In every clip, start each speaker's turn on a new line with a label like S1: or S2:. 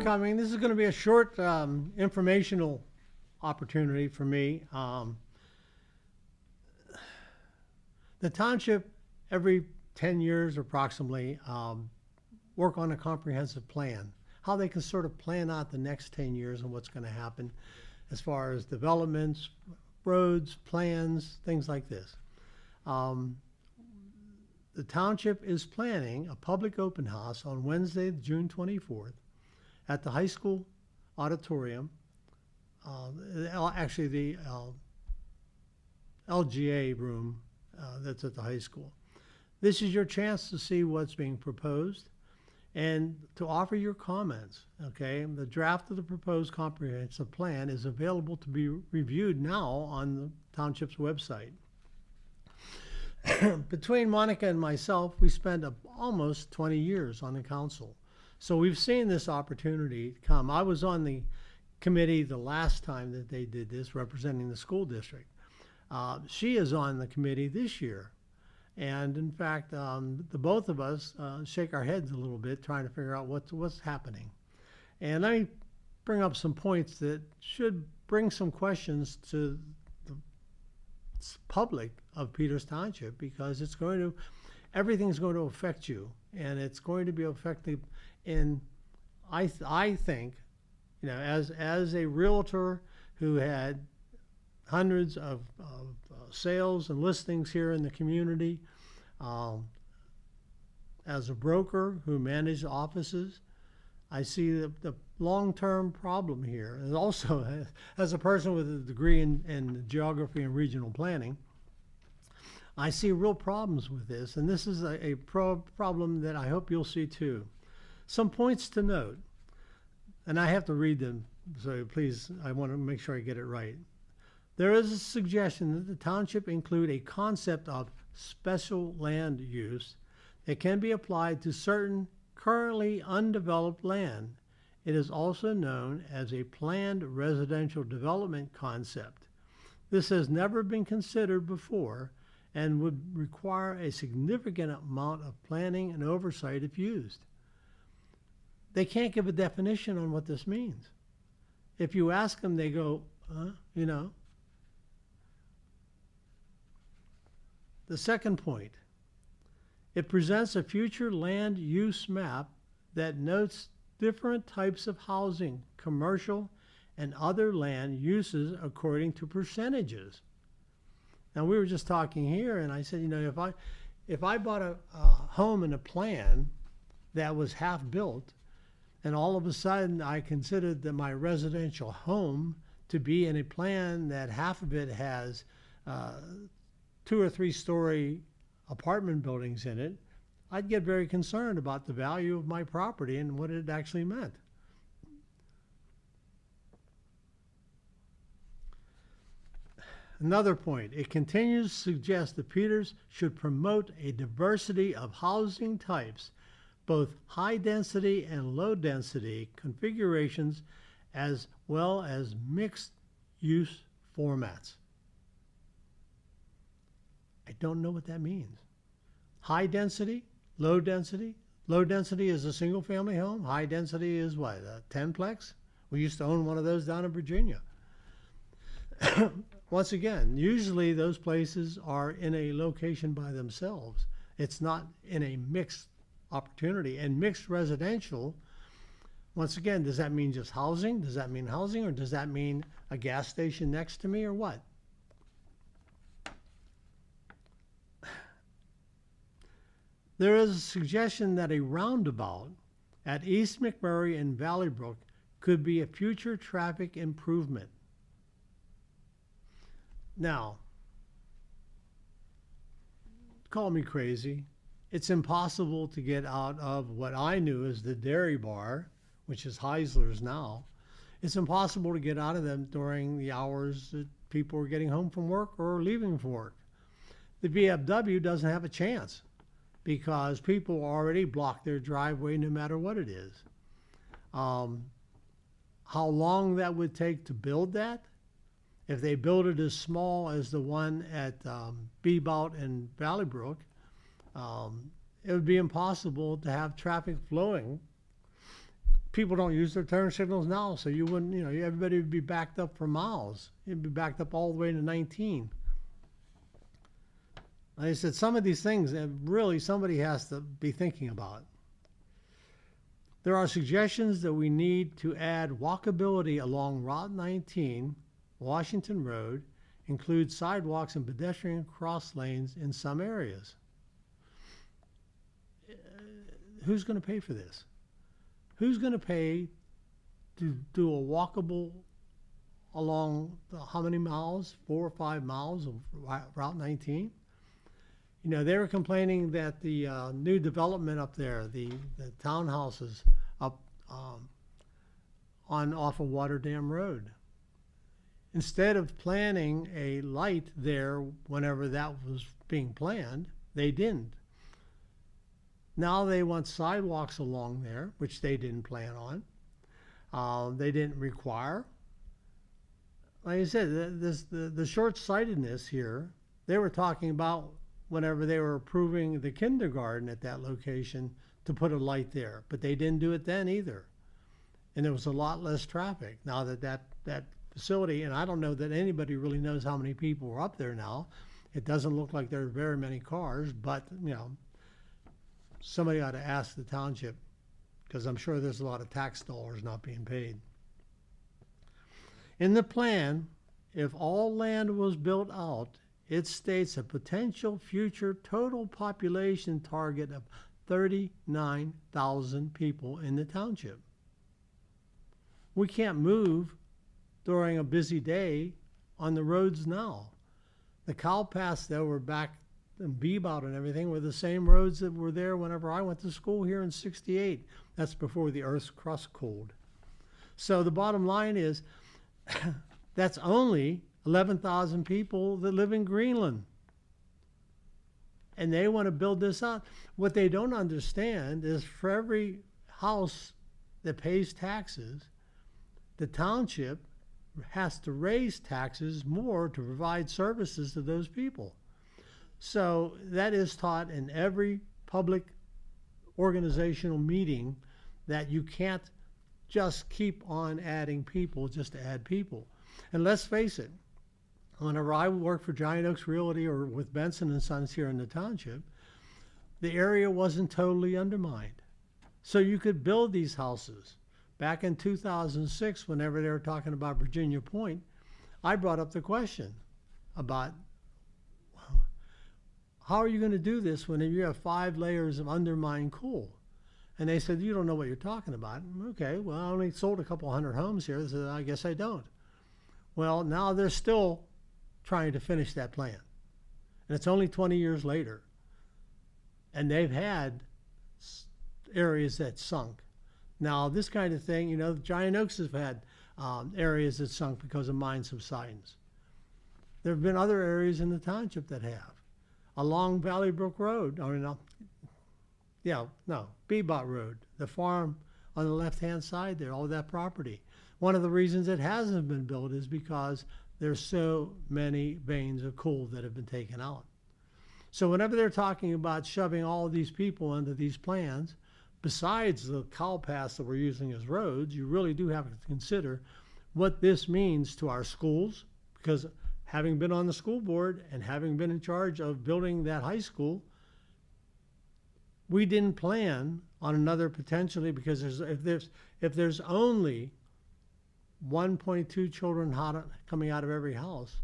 S1: coming. This is going to be a short informational opportunity for me. The township, every 10 years approximately, work on a comprehensive plan, how they can sort of plan out the next 10 years and what's going to happen as far as developments, roads, plans, things like this. The township is planning a public open house on Wednesday, June 24th at the high school auditorium, actually the LGA room that's at the high school. This is your chance to see what's being proposed and to offer your comments, okay? The draft of the proposed comprehensive plan is available to be reviewed now on the township's website. Between Monica and myself, we spent almost 20 years on the council. So we've seen this opportunity come. I was on the committee the last time that they did this, representing the school district. She is on the committee this year. And in fact, the both of us shake our heads a little bit trying to figure out what's happening. And let me bring up some points that should bring some questions to the public of Peters Township, because everything's going to affect you, and it's going to be effective in, I think, as a realtor who had hundreds of sales and listings here in the community, as a broker who managed offices, I see the long-term problem here. And also, as a person with a degree in geography and regional planning, I see real problems with this, and this is a problem that I hope you'll see too. Some points to note, and I have to read them, so please, I want to make sure I get it right. There is a suggestion that the township include a concept of special land use that can be applied to certain currently undeveloped land. It is also known as a planned residential development concept. This has never been considered before and would require a significant amount of planning and oversight if used. They can't give a definition on what this means. If you ask them, they go, The second point, it presents a future land use map that notes different types of housing, commercial, and other land uses according to percentages. Now, we were just talking here, and I said, if I bought a home in a plan that was half built, and all of a sudden I considered that my residential home to be in a plan that half of it has 2 or 3 story apartment buildings in it, I'd get very concerned about the value of my property and what it actually meant. Another point, it continues to suggest that Peters should promote a diversity of housing types, both high density and low density configurations, as well as mixed use formats. I don't know what that means. High density, low density. Low density is a single family home. High density is what, a 10-plex? We used to own one of those down in Virginia. Once again, usually those places are in a location by themselves. It's not in a mixed opportunity. And mixed residential, once again, does that mean just housing? Does that mean housing, or does that mean a gas station next to me, or what? There is a suggestion that a roundabout at East McMurray and Valley Brook could be a future traffic improvement. Now, call me crazy. It's impossible to get out of what I knew as the Dairy Bar, which is Heisler's now. It's impossible to get out of them during the hours that people are getting home from work or leaving from work. The VFW doesn't have a chance because people already block their driveway no matter what it is. How long that would take to build that? If they build it as small as the one at Bebout and Valley Brook, it would be impossible to have traffic flowing people don't use their turn signals now, so you wouldn't, everybody would be backed up for miles. It'd be backed up all the way to 19. Like I said, some of these things that really somebody has to be thinking about. There are suggestions that we need to add walkability along Route 19, Washington Road, include sidewalks and pedestrian cross lanes in some areas. Who's going to pay for this? Who's going to pay to do a walkable along how many miles? 4 or 5 miles of Route 19? They were complaining that the new development up there, the townhouses up off of Waterdam Road, instead of planning a light there whenever that was being planned, they didn't. Now they want sidewalks along there, which they didn't plan on. They didn't require. Like I said, the short-sightedness here, they were talking about whenever they were approving the kindergarten at that location to put a light there, but they didn't do it then either. And there was a lot less traffic. Now that facility, and I don't know that anybody really knows how many people are up there now. It doesn't look like there are very many cars, but somebody ought to ask the township, because I'm sure there's a lot of tax dollars not being paid. In the plan, if all land was built out, it states a potential future total population target of 39,000 people in the township. We can't move during a busy day on the roads now. The cow paths that were back in Bebout and everything were the same roads that were there whenever I went to school here in '68. That's before the Earth's crust cooled. So the bottom line is that's only 11,000 people that live in Greenland. And they want to build this out. What they don't understand is for every house that pays taxes, the township has to raise taxes more to provide services to those people. So that is taught in every public organizational meeting, that you can't just keep on adding people just to add people. And let's face it, whenever I worked for Giant Oaks Realty or with Benson and Sons here in the township, the area wasn't totally undermined. So you could build these houses. Back in 2006, whenever they were talking about Virginia Point, I brought up the question about how are you going to do this when you have 5 layers of undermined coal? And they said, you don't know what you're talking about. Okay, well, I only sold a couple hundred homes here, so I guess I don't. Well, now they're still trying to finish that plan. And it's only 20 years later. And they've had areas that sunk. Now, this kind of thing, Giant Oaks have had areas that sunk because of mine subsidence. There have been other areas in the township that have. Along Valley Brook Road, Bebout Road, the farm on the left-hand side there, all that property. One of the reasons it hasn't been built is because there's so many veins of coal that have been taken out. So whenever they're talking about shoving all of these people into these plans, besides the cow paths that we're using as roads, you really do have to consider what this means to our schools, because having been on the school board and having been in charge of building that high school, we didn't plan on another potentially, because if there's only 1.2 children coming out of every house,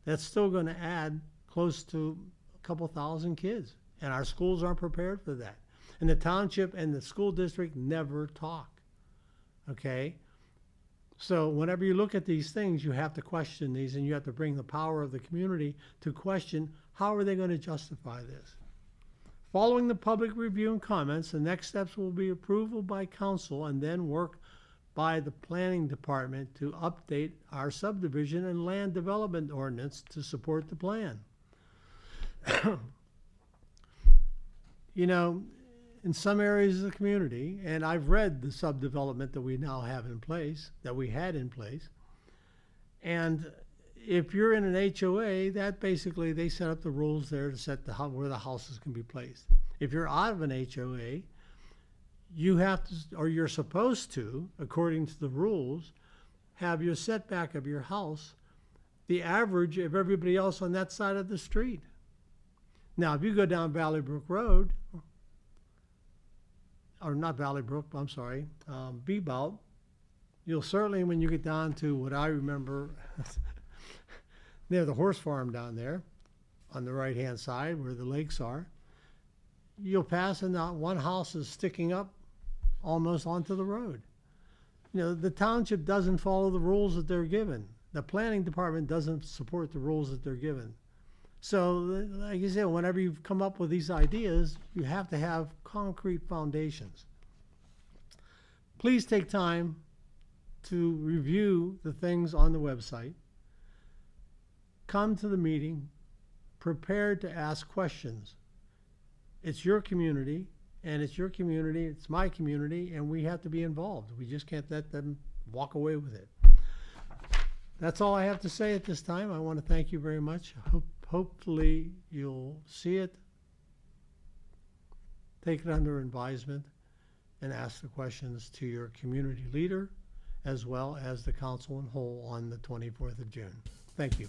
S1: that's still going to add close to a couple thousand kids. And our schools aren't prepared for that. And the township and the school district never talk. Okay? So whenever you look at these things, you have to question these, and you have to bring the power of the community to question how are they going to justify this. Following the public review and comments, the next steps will be approval by council and then work by the planning department to update our subdivision and land development ordinance to support the plan. In some areas of the community, and I've read the subdevelopment that we now have in place, that we had in place, and if you're in an HOA, that basically they set up the rules there to set where the houses can be placed. If you're out of an HOA, you have to, or you're supposed to, according to the rules, have your setback of your house the average of everybody else on that side of the street. Now, if you go down Valley Brook Road, or not Valley Brook, I'm sorry, Bebout, you'll certainly, when you get down to what I remember near the horse farm down there, on the right-hand side where the lakes are, you'll pass and not one house is sticking up almost onto the road. You know, the township doesn't follow the rules that they're given. The planning department doesn't support the rules that they're given. So, like you said, whenever you come up with these ideas, you have to have concrete foundations. Please take time to review the things on the website. Come to the meeting prepared to ask questions. It's your community, and it's your community, it's my community, and we have to be involved. We just can't let them walk away with it. That's all I have to say at this time. I want to thank you very much. Hopefully you'll see it, take it under advisement, and ask the questions to your community leader as well as the council in whole on the 24th of June. Thank you.